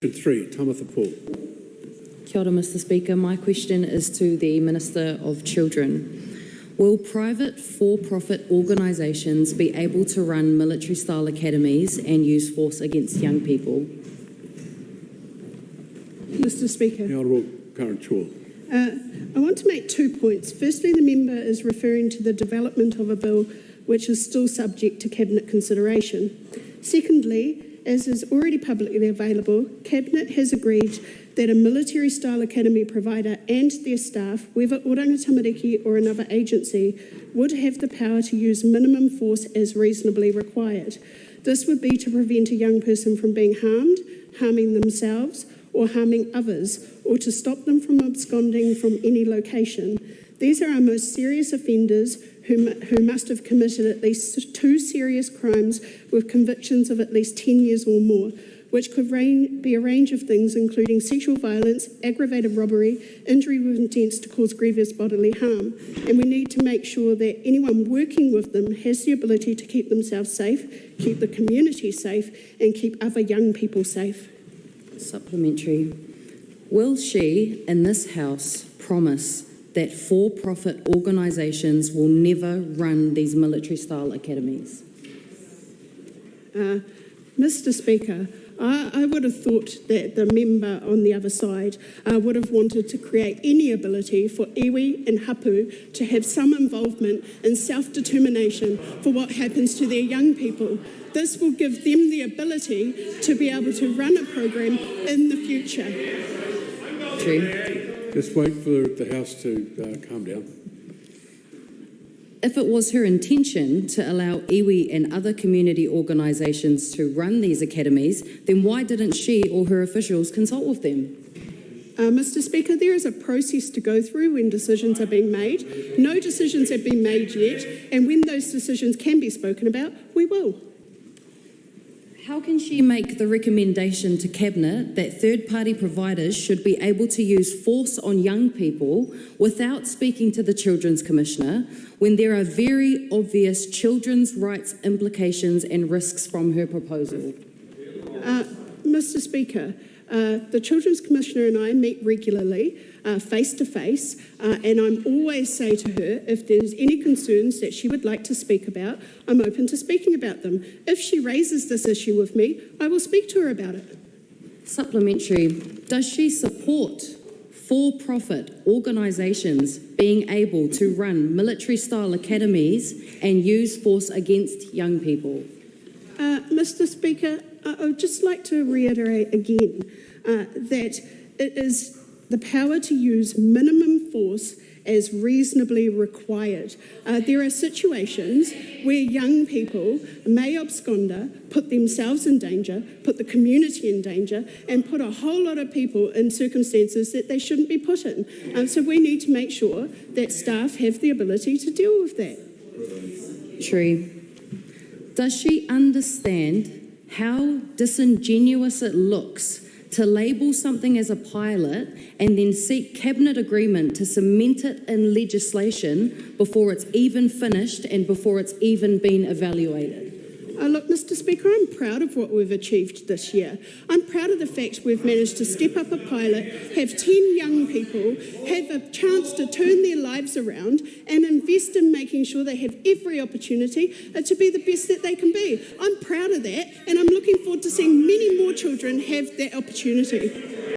3, Tamatha Paul. Kia ora, Mr. Speaker. My question is to the Minister of Children. Will private for-profit organisations be able to run military-style academies and use force against young people? Mr. Speaker. The Honourable Current Chhour. I want to make 2 points. Firstly, the member is referring to the development of a bill which is still subject to Cabinet consideration. Secondly, as is already publicly available, Cabinet has agreed that a military-style academy provider and their staff, whether Oranga Tamariki or another agency, would have the power to use minimum force as reasonably required. This would be to prevent a young person from being harmed, harming themselves, or harming others, or to stop them from absconding from any location. These are our most serious offenders who must have committed at least 2 serious crimes with convictions of at least 10 years or more, which could be a range of things, including sexual violence, aggravated robbery, injury with intent to cause grievous bodily harm. And we need to make sure that anyone working with them has the ability to keep themselves safe, keep the community safe, and keep other young people safe. Supplementary. Will she, in this House, promise that for-profit organisations will never run these military-style academies? Mr. Speaker, I would have thought that the member on the other side would have wanted to create any ability for iwi and hapu to have some involvement in self-determination for what happens to their young people. This will give them the ability to be able to run a program in the future. True. Just wait for the House to calm down. If it was her intention to allow iwi and other community organisations to run these academies, then why didn't she or her officials consult with them? Mr. Speaker, there is a process to go through when decisions are being made. No decisions have been made yet, and when those decisions can be spoken about, we will. How can she make the recommendation to Cabinet that third-party providers should be able to use force on young people without speaking to the Children's Commissioner when there are very obvious children's rights implications and risks from her proposal? Mr. Speaker, the Children's Commissioner and I meet regularly, face to face, and I'm always say to her, if there's any concerns that she would like to speak about, I'm open to speaking about them. If she raises this issue with me, I will speak to her about it. Supplementary. Does she support for-profit organisations being able to run military-style academies and use force against young people? Mr. Speaker, I would just like to reiterate again that it is the power to use minimum force as reasonably required. There are situations where young people may abscond, put themselves in danger, put the community in danger, and put a whole lot of people in circumstances that they shouldn't be put in. So we need to make sure that staff have the ability to deal with that. True. Does she understand how disingenuous it looks to label something as a pilot and then seek Cabinet agreement to cement it in legislation before it's even finished and before it's even been evaluated? Look, Mr. Speaker, I'm proud of what we've achieved this year. I'm proud of the fact we've managed to step up a pilot, have 10 young people, have a chance to turn their lives around and invest in making sure they have every opportunity to be the best that they can be. I'm proud of that, and I'm looking forward to seeing many more children have that opportunity.